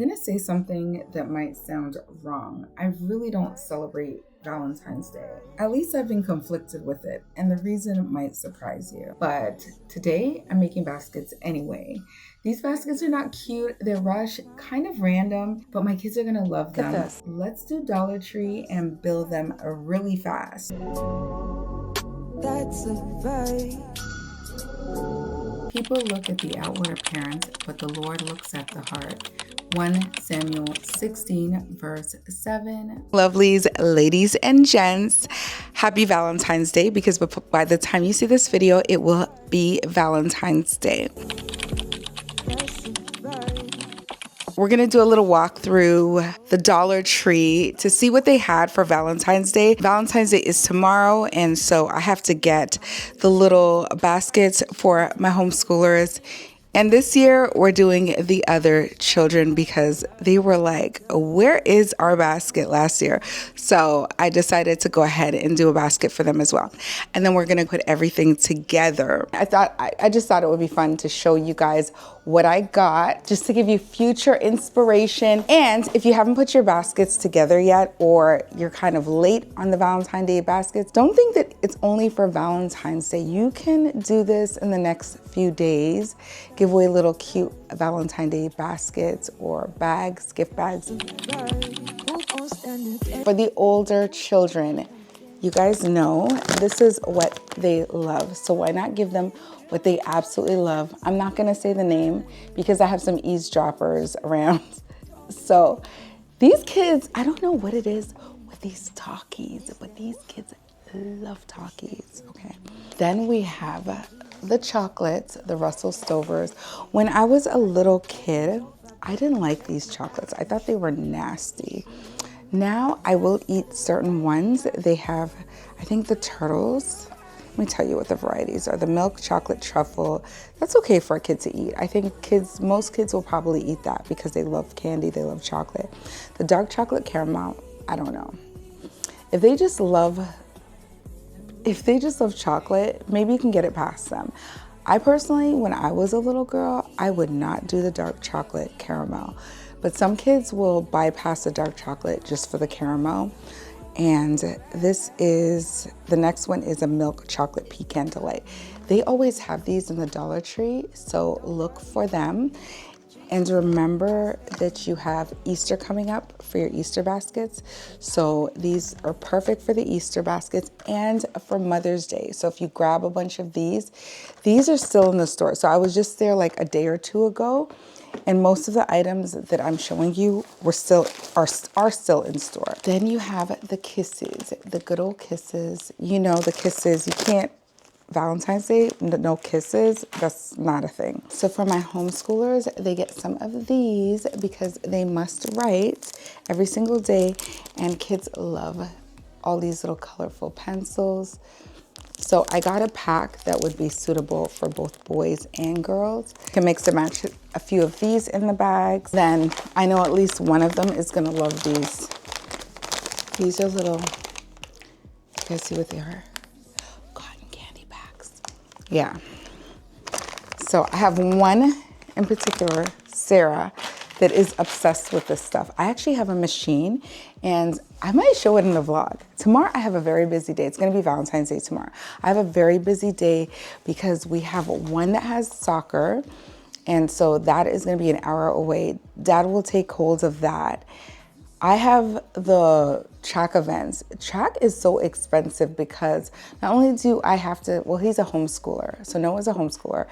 gonna say something that might sound wrong. I really don't celebrate Valentine's Day. At least I've been conflicted with it, and the reason might surprise you. But today I'm making baskets anyway. These baskets are not cute, they're rush, kind of random, but my kids are gonna love them. Let's do Dollar Tree and build them really fast. That's a vibe. People look at the outward appearance, but the Lord looks at the heart. 1 Samuel 16, verse 7. Lovelies, ladies and gents, happy Valentine's Day, because by the time you see this video, it will be Valentine's Day. We're going to do a little walk through the Dollar Tree to see what they had for Valentine's Day. Valentine's Day is tomorrow, and so I have to get the little baskets for my homeschoolers. And this year, we're doing the other children because they were like, where is our basket last year? So I decided to go ahead and do a basket for them as well. And then we're going to put everything together. I just thought it would be fun to show you guys what I got, just to give you future inspiration. And if you haven't put your baskets together yet, or you're kind of late on the Valentine's Day baskets, don't think that it's only for Valentine's Day. You can do this in the next few days. Give away little cute Valentine's Day baskets or bags, gift bags. For the older children, you guys know this is what they love. So why not give them what they absolutely love? I'm not gonna say the name because I have some eavesdroppers around. So these kids, I don't know what it is with these talkies, but these kids love talkies, okay? Then we have the chocolates, the Russell Stovers. When I was a little kid, I didn't like these chocolates. I thought they were nasty. Now I will eat certain ones. They have, I think, the turtles. Let me tell you what the varieties are. The milk chocolate truffle, that's okay for a kid to eat. I think most kids will probably eat that because they love candy, they love chocolate. The dark chocolate caramel, I don't know. If they just love chocolate, maybe you can get it past them. I personally, when I was a little girl, I would not do the dark chocolate caramel. But some kids will bypass the dark chocolate just for the caramel. And the next one is a milk chocolate pecan delight. They always have these in the Dollar Tree, so look for them. And remember that you have Easter coming up for your Easter baskets. So these are perfect for the Easter baskets and for Mother's Day. So if you grab a bunch of these are still in the store. So I was just there like a day or two ago, and most of the items that I'm showing you are still in store. Then you have the kisses, the good old kisses. You know the kisses, you can't, Valentine's Day, no kisses, that's not a thing. So for my homeschoolers, they get some of these because they must write every single day, and kids love all these little colorful pencils. So I got a pack that would be suitable for both boys and girls. You can mix and match a few of these in the bags. Then I know at least one of them is gonna love these. These are little, you guys see what they are? Cotton candy bags. Yeah. So I have one in particular, Sarah, that is obsessed with this stuff. I actually have a machine, and I might show it in the vlog. Tomorrow I have a very busy day. It's gonna be Valentine's Day tomorrow. I have a very busy day because we have one that has soccer, and so that is gonna be an hour away. Dad will take hold of that. I have the track events. Track is so expensive because not only do I have to, well, he's a homeschooler, so Noah's a homeschooler.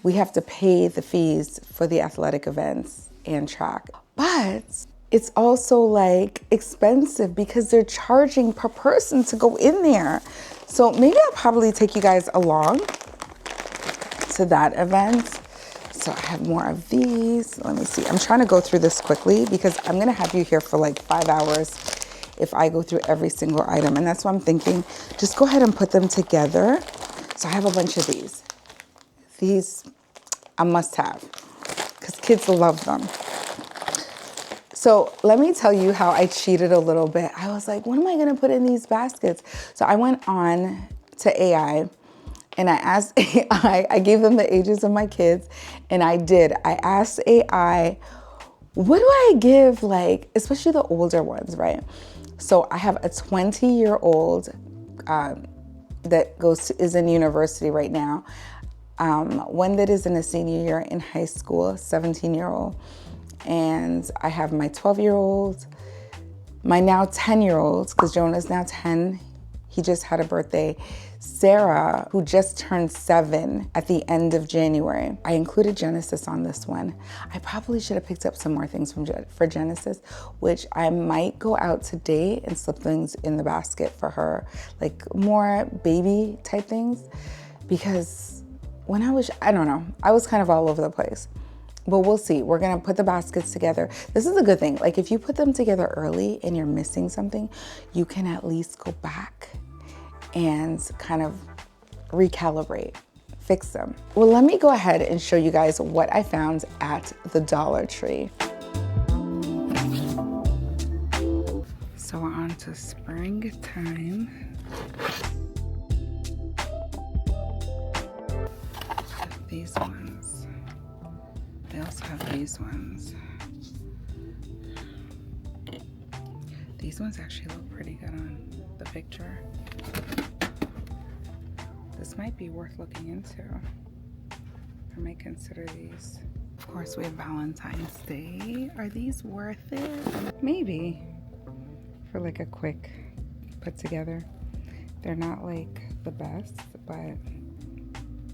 We have to pay the fees for the athletic events and track, but it's also like expensive because they're charging per person to go in there. So maybe I'll probably take you guys along to that event. So I have more of these. Let me see. I'm trying to go through this quickly because I'm gonna have you here for like 5 hours if I go through every single item. And that's why I'm thinking, just go ahead and put them together. So I have a bunch of these. These a must have because kids love them. So let me tell you how I cheated a little bit. I was like, what am I gonna put in these baskets? So I went on to AI and I asked AI, I gave them the ages of my kids, and I asked AI, What do I give, like, especially the older ones, right? So I have a 20-year-old that is in university right now. One that is in a senior year in high school, 17-year-old. And I have my 12-year-old, my now 10-year-old, because Jonah's now 10. He just had a birthday. Sarah, who just turned 7 at the end of January. I included Genesis on this one. I probably should have picked up some more things for Genesis, which I might go out today and slip things in the basket for her, like more baby type things, because when I don't know, I was kind of all over the place. But we'll see. We're gonna put the baskets together. This is a good thing. Like if you put them together early and you're missing something, you can at least go back and kind of recalibrate, fix them. Well, let me go ahead and show you guys what I found at the Dollar Tree. So we're on to springtime. These ones. They also have these ones. These ones actually look pretty good on the picture. This might be worth looking into. I might consider these. Of course, we have Valentine's Day. Are these worth it? Maybe. For like a quick put together. They're not like the best, but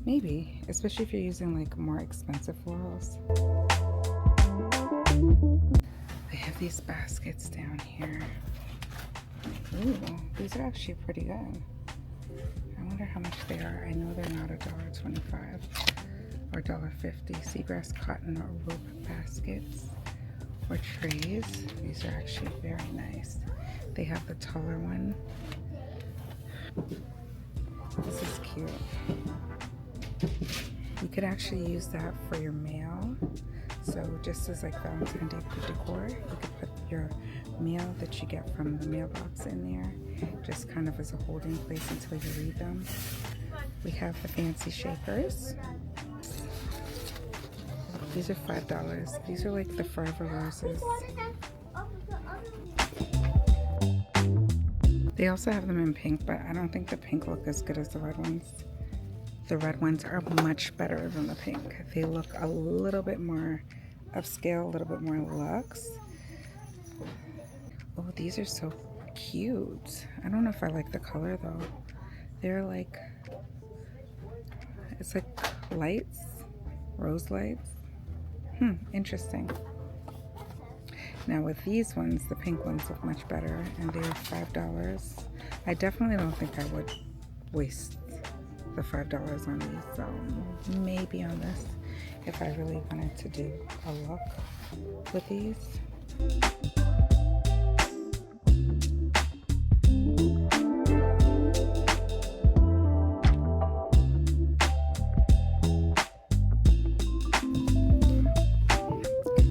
maybe. Especially if you're using like more expensive florals. They have these baskets down here. Ooh, these are actually pretty good. I wonder how much they are. I know they're not $1.25 or $1.50. Seagrass cotton or rope baskets or trays. These are actually very nice. They have the taller one. This is cute. You could actually use that for your mail. So just as like Valentine Day decor, you could put your mail that you get from the mailbox in there, just kind of as a holding place until you read them. We have the fancy shakers. These are $5. These are like the Forever Roses. They also have them in pink, but I don't think the pink look as good as the red ones. The red ones are much better than the pink. They look a little bit more upscale, a little bit more luxe. Oh, these are so cute. I don't know if I like the color though. They're like, it's like lights, rose lights. Interesting. Now with these ones, the pink ones look much better and they're $5. I definitely don't think I would waste the $5 on these, so maybe on this if I really wanted to do a look with these.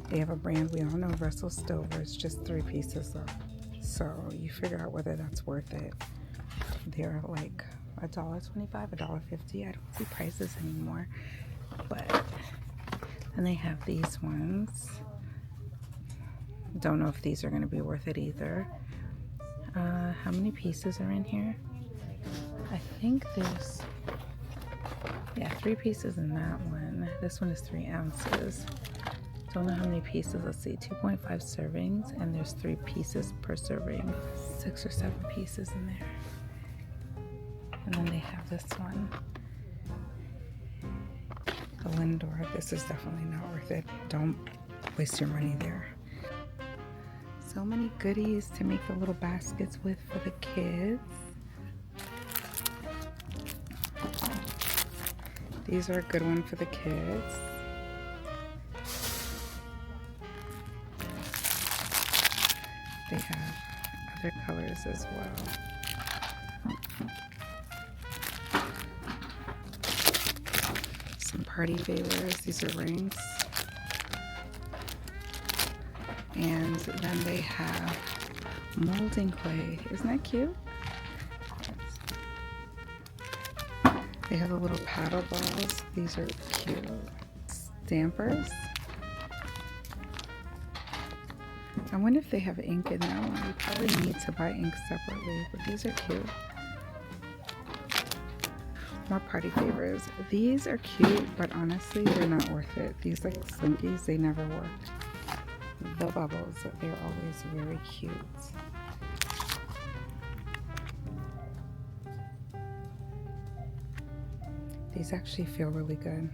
They have a brand we all know, Russell Stover. It's just 3 pieces though, so you figure out whether that's worth it. They're like $1.25, $1.50. I don't see prices anymore, but and they have these ones. Don't know if these are going to be worth it either. How many pieces are in here? I think there's 3 pieces in that one. This one is 3 ounces. Don't know how many pieces. Let's see, 2.5 servings, and there's 3 pieces per serving. 6 or 7 pieces in there. And then they have this one, the Lindor. This is definitely not worth it. Don't waste your money there. So many goodies to make the little baskets with for the kids. These are a good one for the kids. They have other colors as well. Some party favors. These are rings. And then they have molding clay. Isn't that cute? They have the little paddle balls. These are cute. Stampers. I wonder if they have ink in that one. You probably need to buy ink separately, but these are cute. More party favors. These are cute, but honestly, they're not worth it. These like Slinkies, they never work. The bubbles, they're always very cute. These actually feel really good.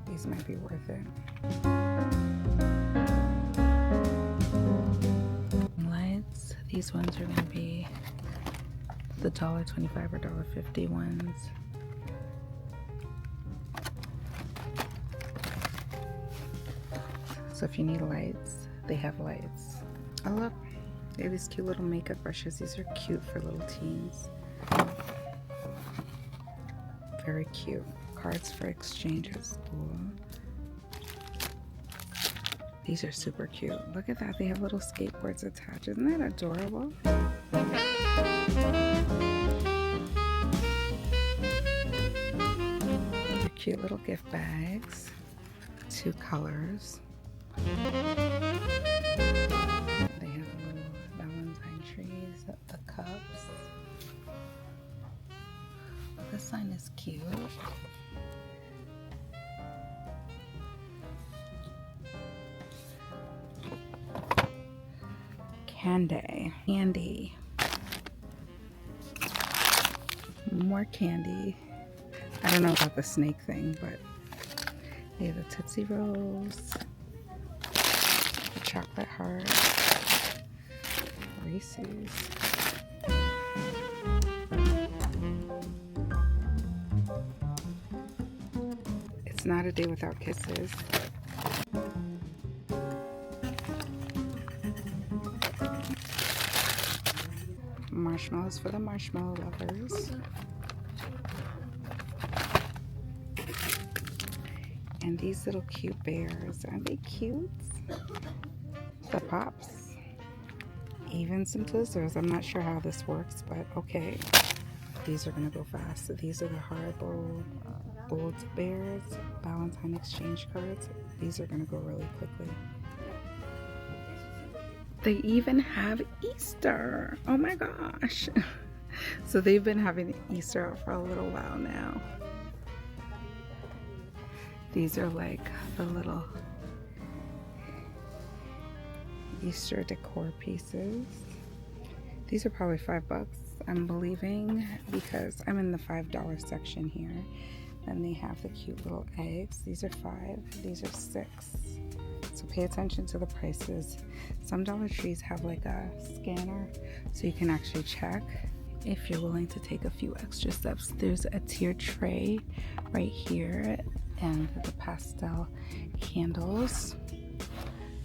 These might be worth it. Lights, these ones are gonna be the $1.25 or $1.50 ones. So if you need lights, they have lights. Oh look, they have these cute little makeup brushes. These are cute for little teens. Very cute. Cards for exchange at school. These are super cute. Look at that, they have little skateboards attached. Isn't that adorable? They're cute little gift bags. 2 colors. They have little Valentine trees, the cups. This sign is cute. Candy. More candy. I don't know about the snake thing, but they have the Tootsie Rolls, the chocolate heart, Reese's. It's not a day without kisses. Marshmallows for the marshmallow lovers. And these little cute bears, aren't they cute? The Pops. Even some Twizzlers. I'm not sure how this works, but okay. These are gonna go fast. These are the Haribo Gold Bears, Valentine exchange cards. These are gonna go really quickly. They even have Easter. Oh my gosh. So they've been having Easter out for a little while now. These are like the little Easter decor pieces. These are probably $5, I'm believing, because I'm in the $5 section here. Then they have the cute little eggs. These are $5, these are $6. So pay attention to the prices. Some Dollar Trees have like a scanner so you can actually check if you're willing to take a few extra steps. There's a tiered tray right here, and the pastel candles.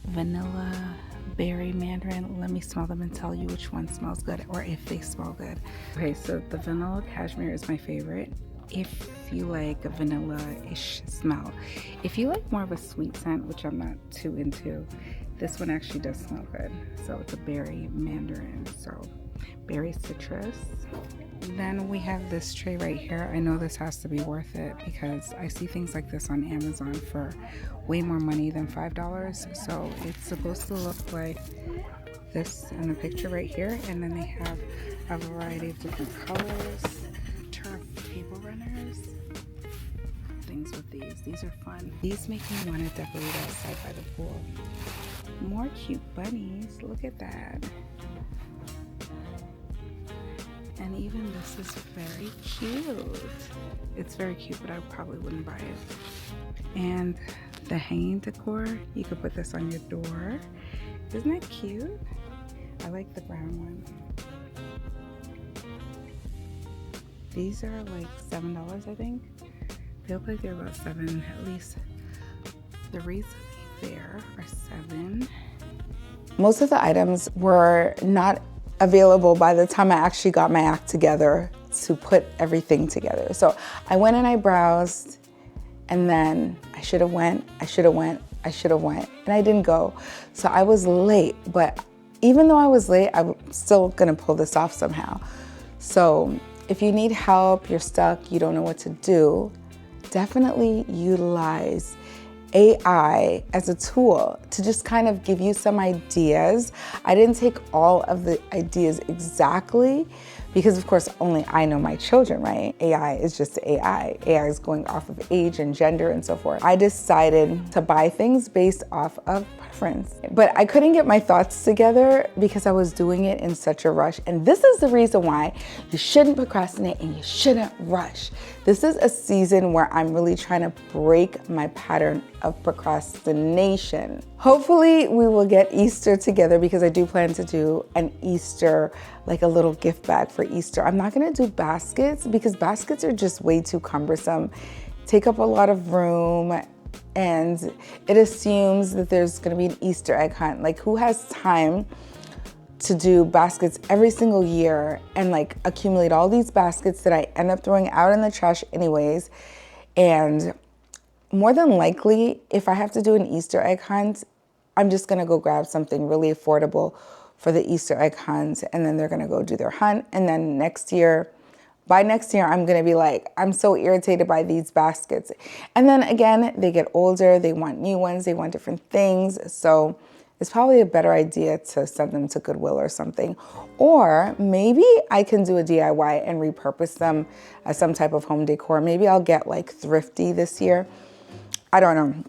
Vanilla, berry, mandarin. Let me smell them and tell you which one smells good, or if they smell good. Okay, so the vanilla cashmere is my favorite. If you like a vanilla-ish smell. If you like more of a sweet scent, which I'm not too into, this one actually does smell good. So it's a berry mandarin, so berry citrus. Then we have this tray right here. I know this has to be worth it because I see things like this on Amazon for way more money than $5. So it's supposed to look like this in the picture right here, and then they have a variety of different colors. Turf table runners. Things with these are fun. These make me want to decorate outside by the pool. More cute bunnies. Look at that. And even this is very cute. It's very cute, but I probably wouldn't buy it. And the hanging decor, you could put this on your door. Isn't that cute? I like the brown one. These are like $7, I think. They look like they're about $7, at least the reason there are $7. Most of the items were not available by the time I actually got my act together to put everything together. So I went and I browsed, and then I should have went, and I didn't go. So I was late, but even though I was late, I'm still gonna pull this off somehow. So if you need help, you're stuck, you don't know what to do, definitely utilize AI as a tool to just kind of give you some ideas. I didn't take all of the ideas exactly because of course only I know my children, right? AI is just AI. AI is going off of age and gender and so forth. I decided to buy things based off of preference, but I couldn't get my thoughts together because I was doing it in such a rush. And this is the reason why you shouldn't procrastinate and you shouldn't rush. This is a season where I'm really trying to break my pattern of procrastination. Hopefully we will get Easter together because I do plan to do an Easter, like a little gift bag for Easter. I'm not gonna do baskets because baskets are just way too cumbersome, take up a lot of room, and it assumes that there's gonna be an Easter egg hunt. Like, who has time to do baskets every single year and like accumulate all these baskets that I end up throwing out in the trash anyways? And more than likely, if I have to do an Easter egg hunt, I'm just gonna go grab something really affordable for the Easter egg hunt, and then they're gonna go do their hunt. And then by next year, I'm gonna be like, I'm so irritated by these baskets. And then again, they get older, they want new ones, they want different things. So it's probably a better idea to send them to Goodwill or something. Or maybe I can do a DIY and repurpose them as some type of home decor. Maybe I'll get like thrifty this year. I don't know.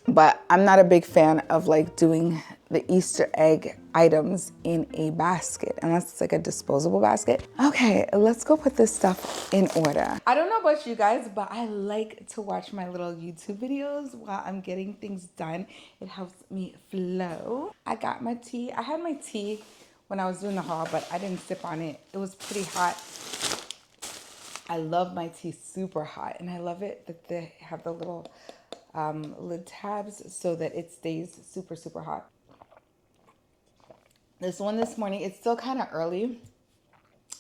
But I'm not a big fan of like doing the Easter egg items in a basket, unless it's like a disposable basket. Okay, let's go put this stuff in order. I don't know about you guys, but I like to watch my little YouTube videos while I'm getting things done. It helps me flow. I got my tea. I had my tea when I was doing the haul, but I didn't sip on it. It was pretty hot. I love my tea super hot, and I love it that they have the little lid tabs so that it stays super, super hot. This one this morning, it's still kind of early.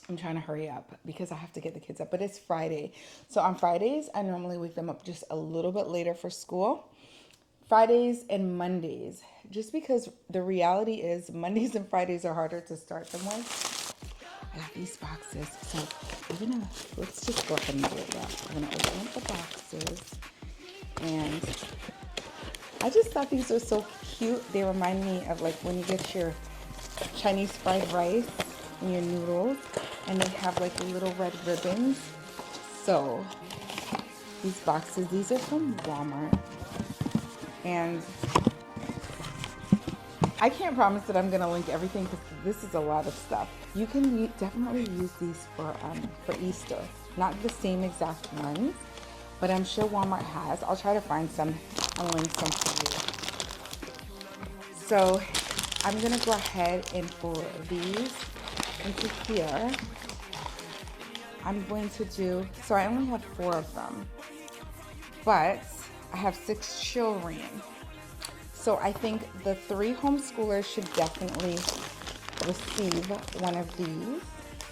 I'm trying to hurry up because I have to get the kids up, but it's Friday. So on Fridays, I normally wake them up just a little bit later for school. Fridays and Mondays, just because the reality is Mondays and Fridays are harder to start them with. I got these boxes. So let's just go ahead and do it. Yeah. I'm gonna open up the boxes. And I just thought these were so cute. They remind me of like when you get your Chinese fried rice and your noodles, and they have like little red ribbons. So these boxes, these are from Walmart. And I can't promise that I'm gonna link everything because this is a lot of stuff. You can definitely use these for Easter. Not the same exact ones, but I'm sure Walmart has. I'll try to find some and link some for you. So I'm gonna go ahead and pour these into here. I'm going to do, so I only have 4 of them, but I have 6 children. So I think the 3 homeschoolers should definitely receive one of these.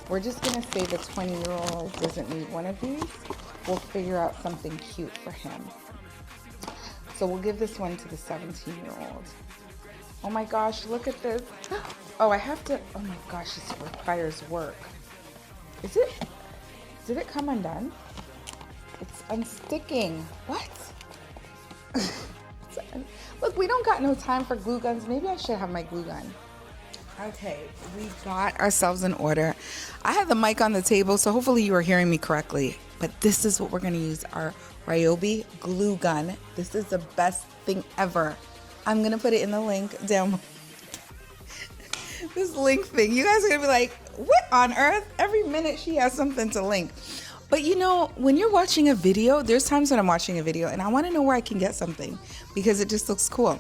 We're just gonna say the 20-year-old doesn't need one of these. We'll figure out something cute for him. So we'll give this one to the 17-year-old. Oh my gosh, look at this. Oh, I have to, oh my gosh, this requires work. Did it come undone? It's unsticking. What? Look, we don't got no time for glue guns. Maybe I should have my glue gun. Okay, we got ourselves in order. I have the mic on the table, so hopefully you are hearing me correctly. But this is what we're gonna use, our Ryobi glue gun. This is the best thing ever. I'm gonna put it in the link down. This link thing, you guys are gonna be like, what on earth? Every minute she has something to link. But you know, when you're watching a video, there's times when I'm watching a video and I wanna know where I can get something because it just looks cool.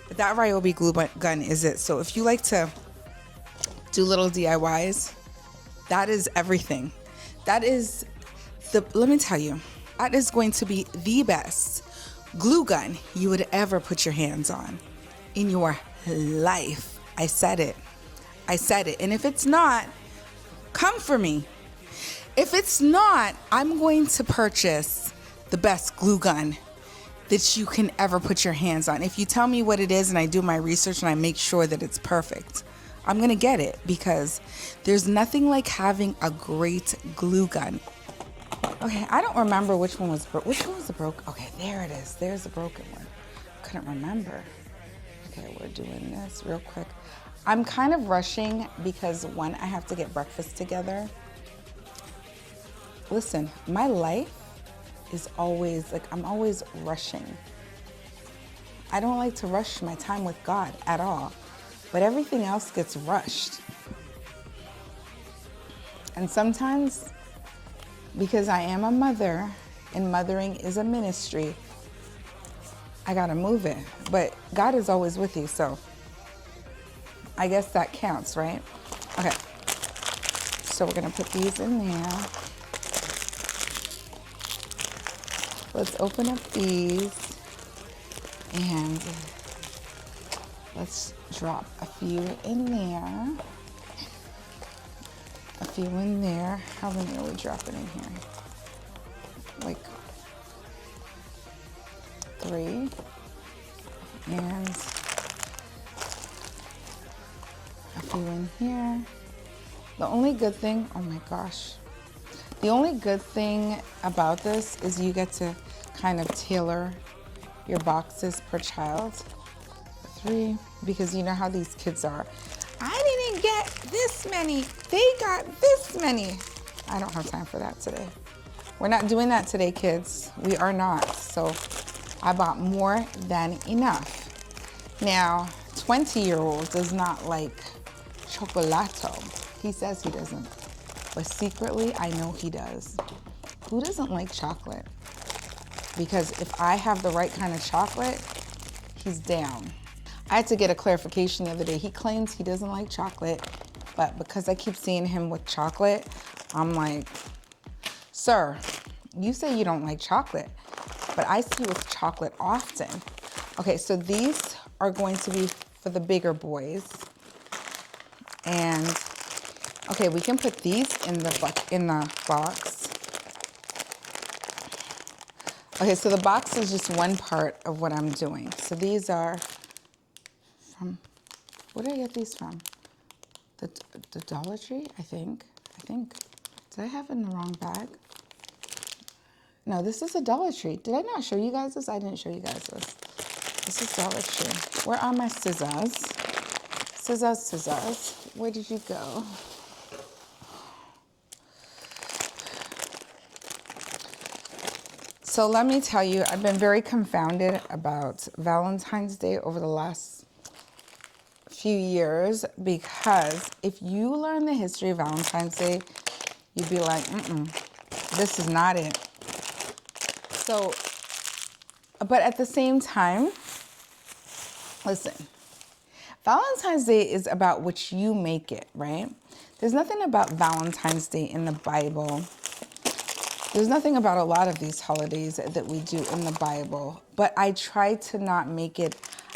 But that Ryobi glue gun is it. So if you like to do little DIYs, that is everything. That is let me tell you, that is going to be the best glue gun you would ever put your hands on in your life. I said it. And if it's not, come for me. If it's not, I'm going to purchase the best glue gun that you can ever put your hands on. If you tell me what it is and I do my research and I make sure that it's perfect, I'm gonna get it because there's nothing like having a great glue gun. Okay, I don't remember which one was broke. Which one was the broke? Okay, there it is. There's the broken one. couldn't remember. Okay, we're doing this real quick. I'm kind of rushing because one, I have to get breakfast together. Listen, my life is always like, I'm always rushing. I don't like to rush my time with God at all, but everything else gets rushed. And sometimes, because I am a mother and mothering is a ministry, I gotta move it. But God is always with you, so I guess that counts, right? Okay, so we're gonna put these in there. Let's open up these and let's drop a few in there. A few in there. How many are we dropping in here? Like 3. And a few in here. The only good thing, oh my gosh. The only good thing about this is you get to kind of tailor your boxes per child. 3, because you know how these kids are. I didn't get this many, they got this many. I don't have time for that today. We're not doing that today, kids. We are not. So I bought more than enough. Now, 20-year-old does not like chocolato. He says he doesn't, but secretly I know he does. Who doesn't like chocolate? Because if I have the right kind of chocolate, he's down. I had to get a clarification the other day. He claims he doesn't like chocolate, but because I keep seeing him with chocolate, I'm like, sir, you say you don't like chocolate, but I see you with chocolate often. Okay, so these are going to be for the bigger boys. And okay, we can put these in the box. Okay, so the box is just one part of what I'm doing. So these are from, where did I get these from? The Dollar Tree, I think. Did I have it in the wrong bag? No, this is a Dollar Tree. Did I not show you guys this? I didn't show you guys this. This is Dollar Tree. Where are my scissors? Scissors. Where did you go? So let me tell you, I've been very confounded about Valentine's Day over the last few years, because if you learn the history of Valentine's Day, you'd be like, this is not it. So, but at the same time, listen, Valentine's Day is about what you make it, right? There's nothing about Valentine's Day in the Bible. There's nothing about a lot of these holidays that we do in the Bible, but I try to not make it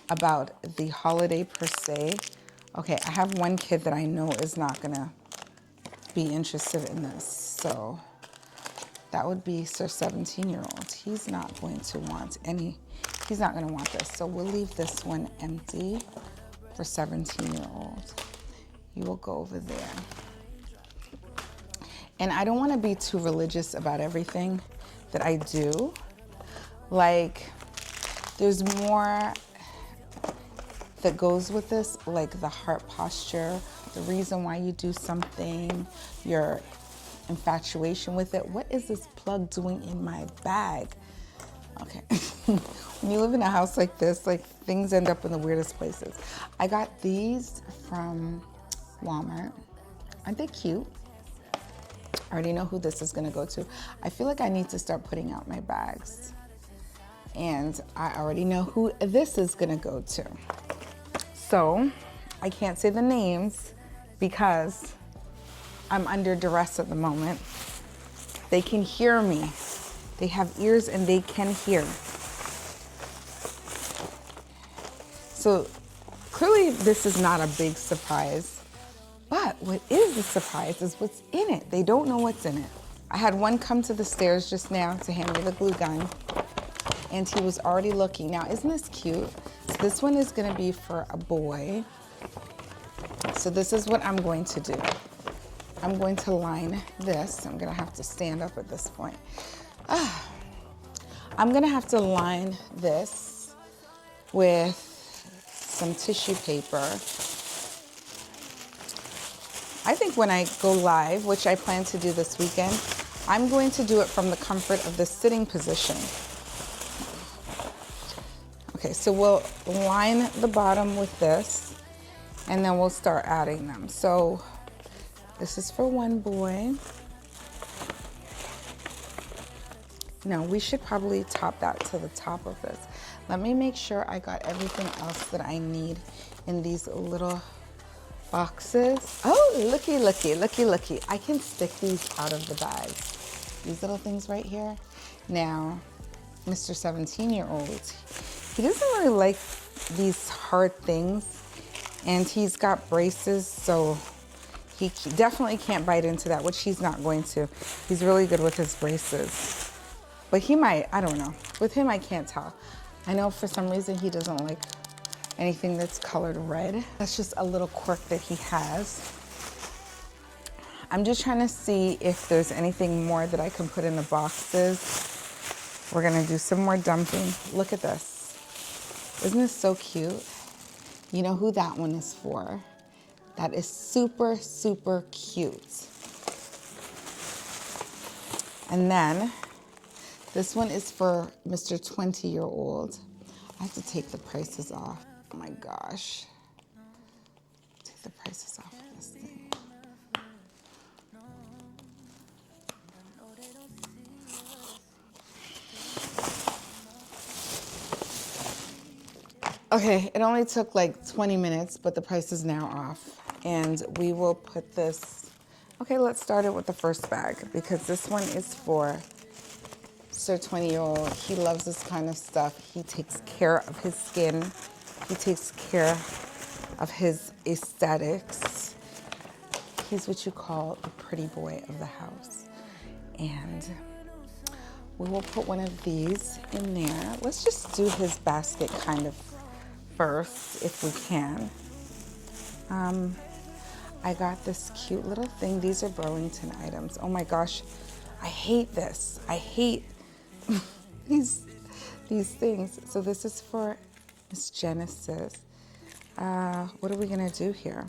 about the holiday per se. Okay, I have one kid that I know is not gonna be interested in this, so that would be Sir 17-year-old. He's not going to want he's not gonna want this, so we'll leave this one empty for 17-year-old. You will go over there. And I don't want to be too religious about everything that I do. Like, there's more that goes with this, like the heart posture, the reason why you do something, your infatuation with it. What is this plug doing in my bag? Okay. When you live in a house like this, like, things end up in the weirdest places. I got these from Walmart. Aren't they cute? I already know who this is gonna go to. I feel like I need to start putting out my bags. And I already know who this is gonna go to. So, I can't say the names because I'm under duress at the moment. They can hear me. They have ears and they can hear. So, clearly this is not a big surprise. But what is the surprise is what's in it. They don't know what's in it. I had one come to the stairs just now to hand me the glue gun, and he was already looking. Now, isn't this cute? So this one is gonna be for a boy. So this is what I'm going to do. I'm going to line this. I'm gonna have to stand up at this point. I'm gonna have to line this with some tissue paper. I think when I go live, which I plan to do this weekend, I'm going to do it from the comfort of the sitting position. Okay, so we'll line the bottom with this, and then we'll start adding them. So this is for one boy. No, we should probably top that to the top of this. Let me make sure I got everything else that I need in these little boxes. Oh, looky, looky, looky, looky. I can stick these out of the bags. These little things right here. Now, Mr. 17-year-old, he doesn't really like these hard things, and he's got braces, so he definitely can't bite into that, which he's not going to. He's really good with his braces. But he might, I don't know. With him, I can't tell. I know for some reason he doesn't like anything that's colored red. That's just a little quirk that he has. I'm just trying to see if there's anything more that I can put in the boxes. We're gonna do some more dumping. Look at this. Isn't this so cute? You know who that one is for. That is super, super cute. And then, this one is for Mr. 20-year-old. I have to take the prices off. Oh my gosh. Take the prices off of this thing. Okay, it only took like 20 minutes, but the price is now off. And we will put this, okay, let's start it with the first bag, because this one is for Sir 20-year-old. He loves this kind of stuff. He takes care of his skin. He takes care of his aesthetics. He's what you call the pretty boy of the house. And we will put one of these in there. Let's just do his basket kind of first, if we can. I got this cute little thing. These are Burlington items. Oh my gosh, I hate this. I hate these things. So this is for Miss Genesis. What are we gonna do here?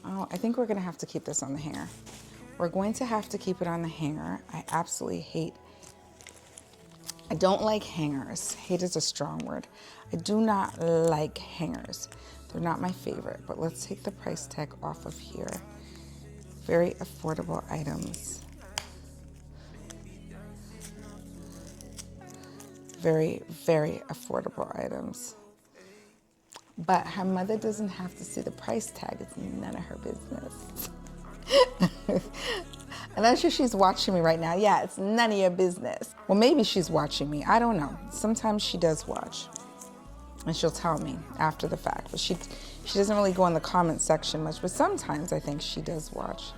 Oh, I think we're gonna have to keep this on the hanger. We're going to have to keep it on the hanger. I absolutely hate, I don't like hangers. Hate is a strong word. I do not like hangers. They're not my favorite, but let's take the price tag off of here. Very affordable items. Very, very affordable items. But her mother doesn't have to see the price tag. It's none of her business. And I'm sure she's watching me right now. Yeah, it's none of your business. Well, maybe she's watching me. I don't know. Sometimes she does watch. And she'll tell me after the fact. But she doesn't really go in the comment section much. But sometimes I think she does watch.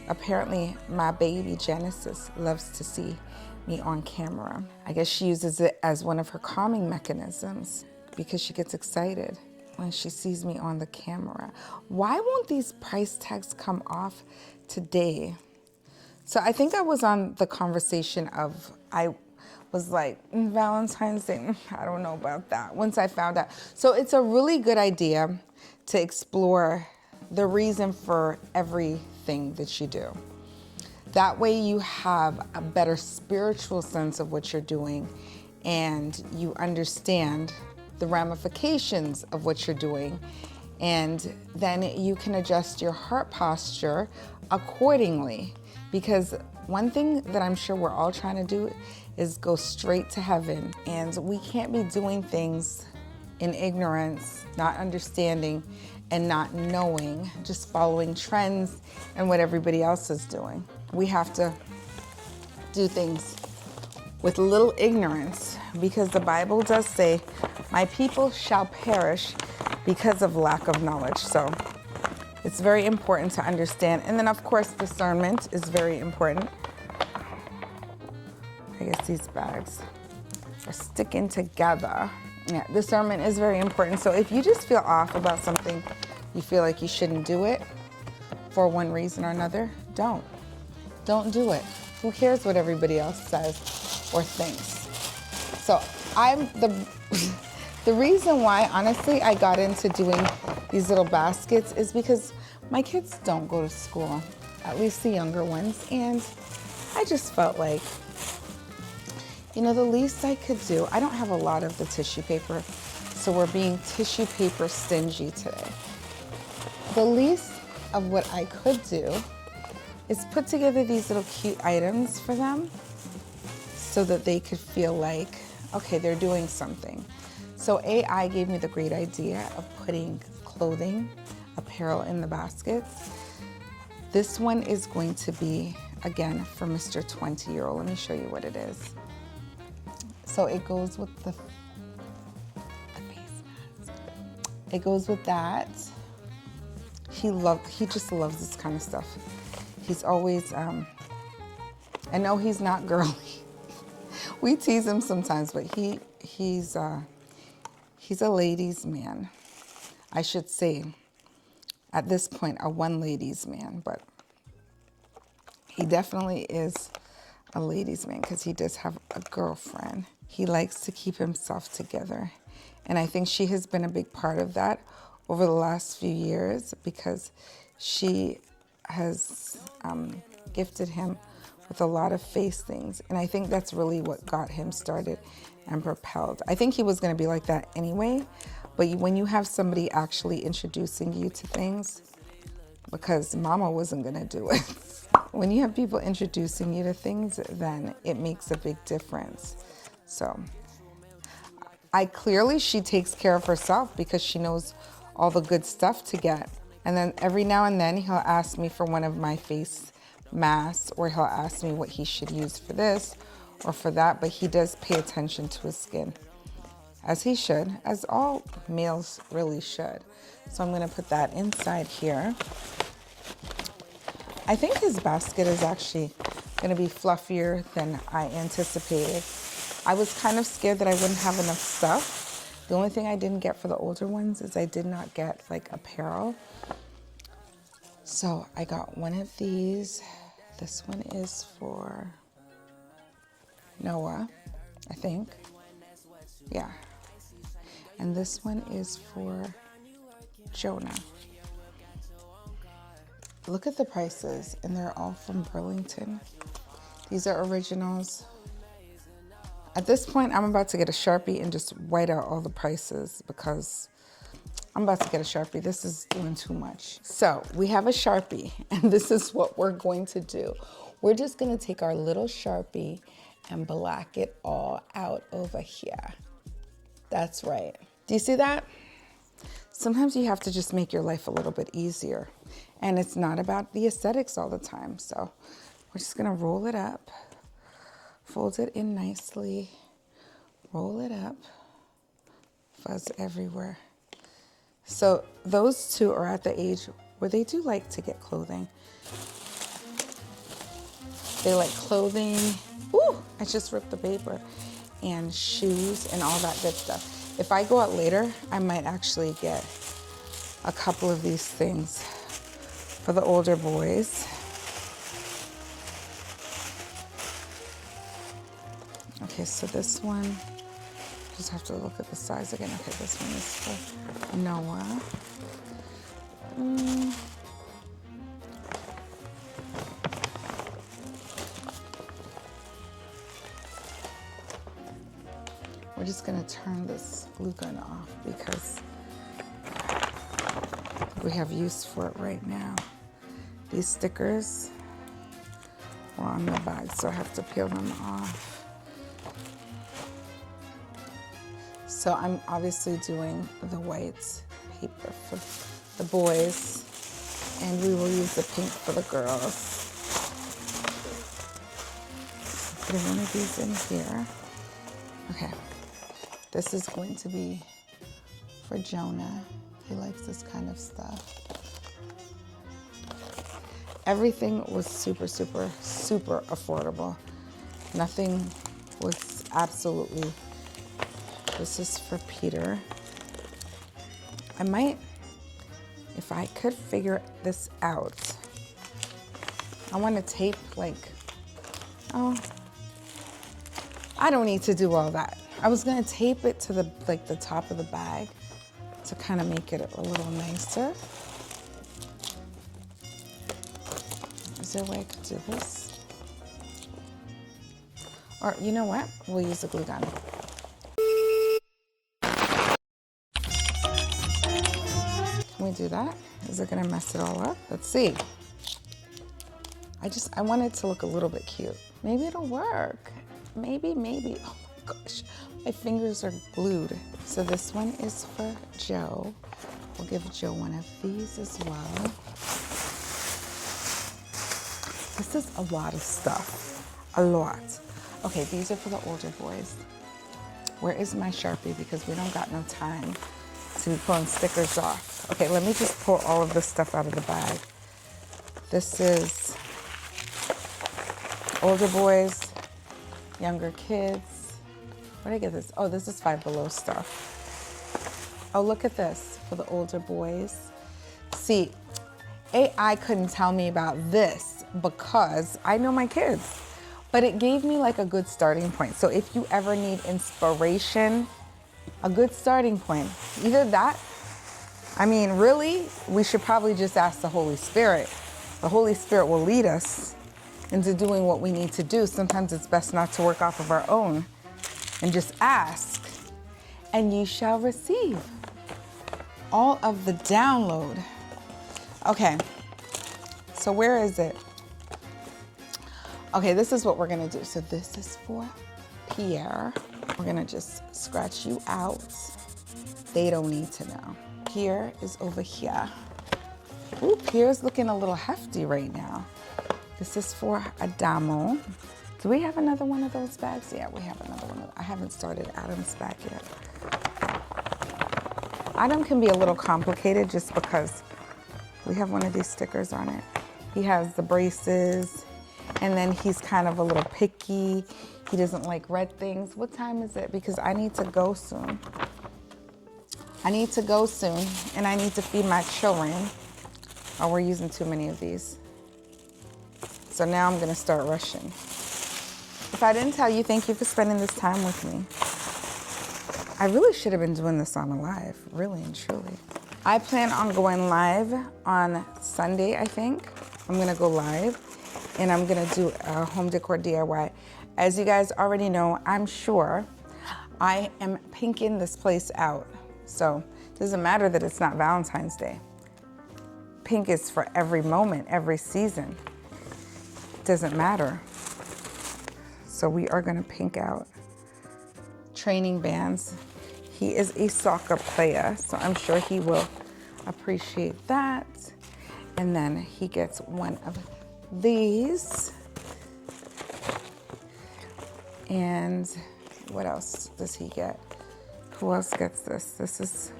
Apparently, my baby Genesis loves to see me on camera. I guess she uses it as one of her calming mechanisms because she gets excited when she sees me on the camera. Why won't these price tags come off today? So I think I was on the conversation of, I was like, Valentine's Day, I don't know about that, once I found out. So it's a really good idea to explore the reason for everything that you do. That way you have a better spiritual sense of what you're doing, and you understand the ramifications of what you're doing, and then you can adjust your heart posture accordingly. Because one thing that I'm sure we're all trying to do is go straight to heaven, and we can't be doing things in ignorance, not understanding, and not knowing, just following trends and what everybody else is doing. We have to do things with little ignorance, because the Bible does say, my people shall perish because of lack of knowledge. So it's very important to understand. And then of course, discernment is very important. I guess these bags are sticking together. Yeah, discernment is very important. So if you just feel off about something, you feel like you shouldn't do it for one reason or another, don't do it. Who cares what everybody else says or thinks? So The reason why, honestly, I got into doing these little baskets is because my kids don't go to school, at least the younger ones, and I just felt like, you know, the least I could do, I don't have a lot of the tissue paper, so we're being tissue paper stingy today. The least of what I could do is put together these little cute items for them so that they could feel like, okay, they're doing something. So AI gave me the great idea of putting clothing, apparel in the baskets. This one is going to be, again, for Mr. 20-year-old. Let me show you what it is. So it goes with the face mask. It goes with that. He just loves this kind of stuff. He's always, I know he's not girly. We tease him sometimes, but he's a ladies' man. I should say, at this point, a one ladies' man, but he definitely is a ladies' man because he does have a girlfriend. He likes to keep himself together. And I think she has been a big part of that over the last few years because she has gifted him with a lot of face things. And I think that's really what got him started and propelled. I think he was gonna be like that anyway, but when you have somebody actually introducing you to things, because mama wasn't gonna do it. When you have people introducing you to things, then it makes a big difference. So she takes care of herself because she knows all the good stuff to get. And then every now and then he'll ask me for one of my face masks, or he'll ask me what he should use for this or for that, but he does pay attention to his skin, as he should, as all males really should. So I'm gonna put that inside here. I think his basket is actually gonna be fluffier than I anticipated. I was kind of scared that I wouldn't have enough stuff. The only thing I didn't get for the older ones is I did not get like apparel. So I got one of these. This one is for Noah, I think. Yeah. And this one is for Jonah. Look at the prices, and they're all from Burlington. These are originals. At this point, I'm about to get a Sharpie and just white out all the prices because I'm about to get a Sharpie. This is doing too much. So we have a Sharpie, and this is what we're going to do. We're just gonna take our little Sharpie and black it all out over here. That's right. Do you see that? Sometimes you have to just make your life a little bit easier, and it's not about the aesthetics all the time. So we're just gonna roll it up, fold it in nicely, roll it up, fuzz everywhere. So those two are at the age where they do like to get clothing. They like clothing. Ooh, I just ripped the paper. And shoes and all that good stuff. If I go out later, I might actually get a couple of these things for the older boys. Okay, so this one, just have to look at the size again. Okay, this one is for Noah. We're just gonna turn this glue gun off because we have use for it right now. These stickers were on the bag, so I have to peel them off. So I'm obviously doing the white paper for the boys, and we will use the pink for the girls. Putting one of these in here. Okay. This is going to be for Jonah. He likes this kind of stuff. Everything was super, super, super affordable. Nothing was absolutely. This is for Peter. I might, if I could figure this out, I want to tape like, oh, I don't need to do all that. I was gonna tape it to the top of the bag to kind of make it a little nicer. Is there a way I could do this? Or you know what? We'll use a glue gun. Can we do that? Is it gonna mess it all up? Let's see. I want it to look a little bit cute. Maybe it'll work. Maybe. Oh my gosh, my fingers are glued. So this one is for Joe. We'll give Joe one of these as well. This is a lot of stuff, a lot. Okay, these are for the older boys. Where is my Sharpie? Because we don't got no time to be pulling stickers off. Okay, let me just pull all of this stuff out of the bag. This is older boys, younger kids. Where did I get this? Oh, this is Five Below stuff. Oh, look at this for the older boys. See, AI couldn't tell me about this because I know my kids, but it gave me like a good starting point. So if you ever need inspiration, a good starting point, either that, I mean, really, we should probably just ask the Holy Spirit. The Holy Spirit will lead us into doing what we need to do. Sometimes it's best not to work off of our own and just ask, and you shall receive all of the download. Okay, so where is it? Okay, this is what we're gonna do. So this is for Pierre. We're gonna just scratch you out. They don't need to know. Pierre is over here. Ooh, Pierre's looking a little hefty right now. This is for Adamo. Do we have another one of those bags? Yeah, we have another one. I haven't started Adam's bag yet. Adam can be a little complicated just because we have one of these stickers on it. He has the braces, and then he's kind of a little picky. He doesn't like red things. What time is it? Because I need to go soon. I need to go soon, and I need to feed my children. Oh, we're using too many of these. So now I'm gonna start rushing. If I didn't tell you, thank you for spending this time with me. I really should have been doing this on a live, really and truly. I plan on going live on Sunday, I think. I'm gonna go live and I'm gonna do a home decor DIY. As you guys already know, I'm sure I am pinking this place out. So it doesn't matter that it's not Valentine's Day. Pink is for every moment, every season. It doesn't matter. So we are gonna pink out training bands. He is a soccer player, so I'm sure he will appreciate that. And then he gets one of these. And what else does he get? Who else gets this? This is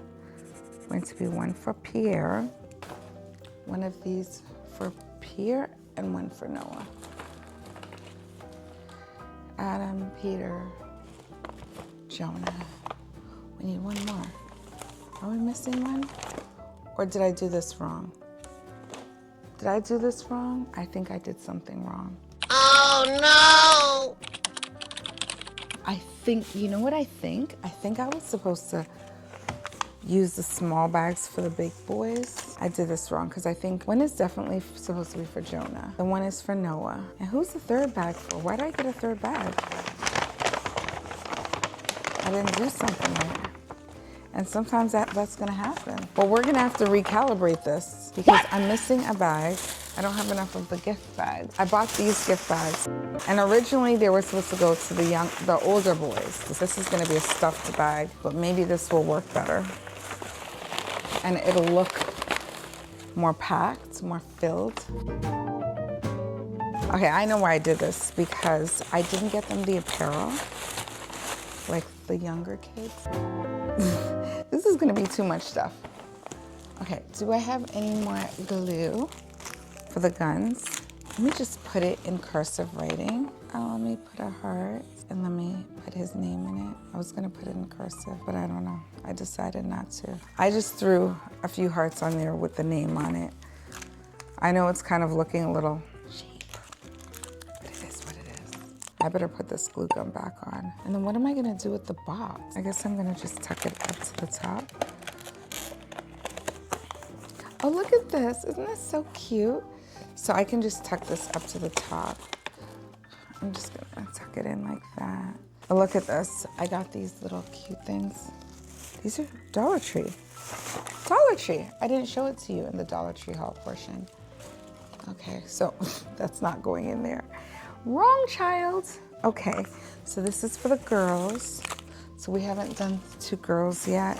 going to be one for Pierre. One of these for Pierre and one for Noah. Adam, Peter, Jonah. We need one more. Are we missing one? Or did I do this wrong? Did I do this wrong? I think I did something wrong. Oh no! I think, you know what I think? I think I was supposed to use the small bags for the big boys. I did this wrong because I think one is definitely supposed to be for Jonah. The one is for Noah. And who's the third bag for? Why did I get a third bag? I didn't do something right. And sometimes that's gonna happen. But we're gonna have to recalibrate this because I'm missing a bag. I don't have enough of the gift bags. I bought these gift bags, and originally they were supposed to go to the older boys. This is gonna be a stuffed bag, but maybe this will work better. And it'll look more packed, more filled. Okay, I know why I did this, because I didn't get them the apparel, like the younger kids. This is gonna be too much stuff. Okay, do I have any more glue for the guns? Let me just put it in cursive writing. Oh, let me put a heart and let me put his name in it. I was gonna put it in cursive, but I don't know. I decided not to. I just threw a few hearts on there with the name on it. I know it's kind of looking a little cheap, but it is what it is. I better put this glue gun back on. And then what am I gonna do with the box? I guess I'm gonna just tuck it up to the top. Oh, look at this. Isn't this so cute? So I can just tuck this up to the top. I'm just gonna tuck it in like that. Oh, look at this. I got these little cute things. These are Dollar Tree. Dollar Tree. I didn't show it to you in the Dollar Tree haul portion. Okay, so that's not going in there. Wrong child. Okay, so this is for the girls. So we haven't done 2 girls yet.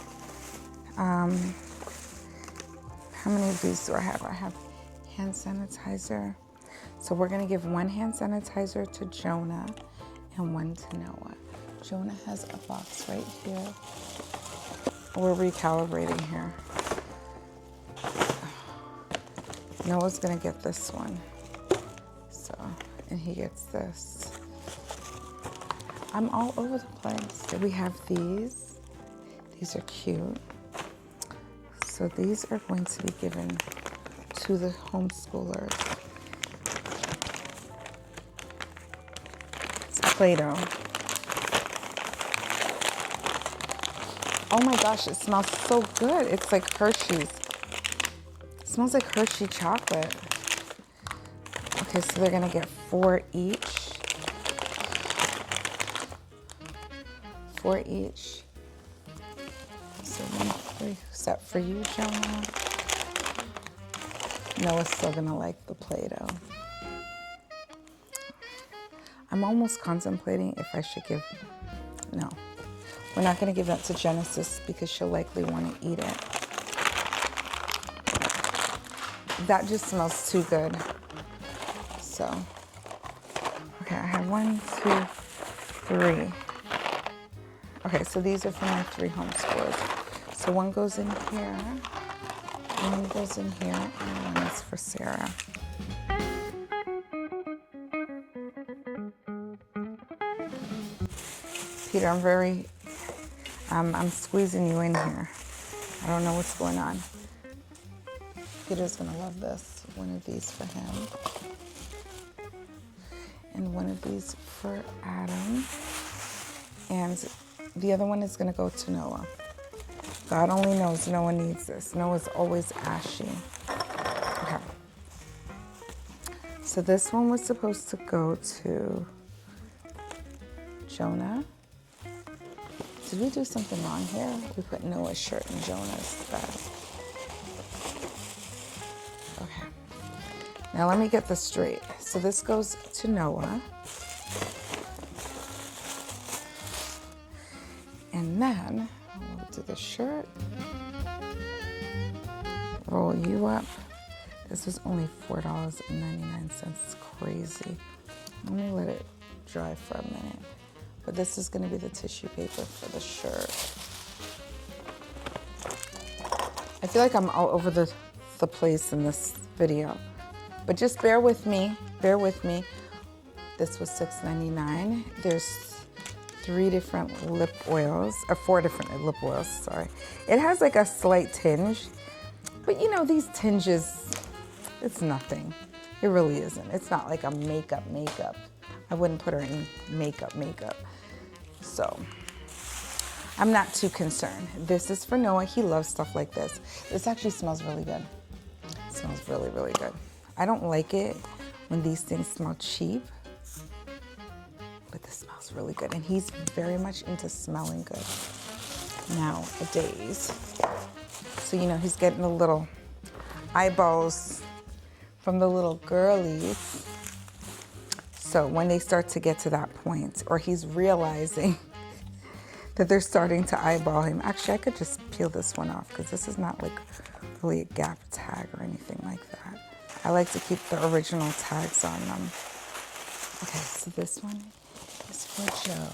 How many of these do I have? I have hand sanitizer. So we're gonna give 1 hand sanitizer to Jonah and 1 to Noah. Jonah has a box right here. We're recalibrating here. Noah's gonna get this one. So, and he gets this. I'm all over the place. So we have these. These are cute. So these are going to be given to the homeschoolers. It's Play-Doh. Oh my gosh, it smells so good. It's like Hershey's. It smells like Hershey chocolate. Okay, so they're gonna get 4 each. 4 each. So 1, 3 set for you, Jonah. Noah's still gonna like the Play-Doh. I'm almost contemplating if I should give, no. We're not gonna give that to Genesis because she'll likely wanna eat it. That just smells too good. So, okay, I have 1, 2, 3. Okay, so these are for my 3 homeschoolers. So 1 goes in here, 1 goes in here, and 1 is for Sarah. Peter, I'm squeezing you in here. I don't know what's going on. Peter's gonna love this. 1 of these for him. And 1 of these for Adam. And the other one is gonna go to Noah. God only knows Noah needs this. Noah's always ashy. Okay. So this one was supposed to go to Jonah. Did we do something wrong here? We put Noah's shirt in Jonah's bag. Okay. Now let me get this straight. So this goes to Noah. And then we'll do the shirt. Roll you up. This was only $4.99. It's crazy. Let me let it dry for a minute. But this is gonna be the tissue paper for the shirt. I feel like I'm all over the place in this video. But just bear with me, bear with me. This was $6.99. There's 3 different lip oils, or 4 different lip oils, sorry. It has like a slight tinge, but you know, these tinges, it's nothing. It really isn't. It's not like a makeup. I wouldn't put her in makeup. So, I'm not too concerned. This is for Noah. He loves stuff like this. This actually smells really good. It smells really, really good. I don't like it when these things smell cheap, but this smells really good. And he's very much into smelling good nowadays. So, you know, he's getting the little eyeballs from the little girlies. So when they start to get to that point, or he's realizing that they're starting to eyeball him. Actually, I could just peel this one off because this is not like really a Gap tag or anything like that. I like to keep the original tags on them. Okay, so this one is for Joe.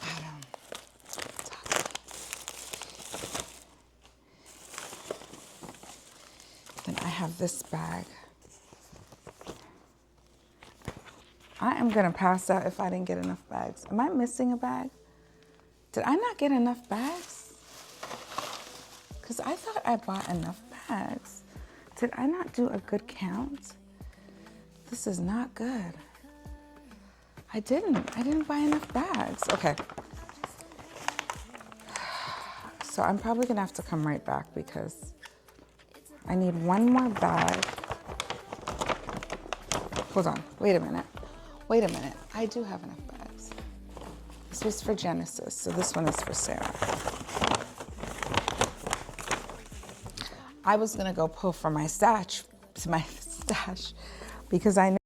Adam. Then I have this bag. I am gonna pass out if I didn't get enough bags. Am I missing a bag? Did I not get enough bags? Because I thought I bought enough bags. Did I not do a good count? This is not good. I didn't buy enough bags. Okay. So I'm probably gonna have to come right back because I need one more bag. Hold on, wait a minute. I do have enough bags. This was for Genesis, so this one is for Sarah. I was gonna go pull for my stash because I know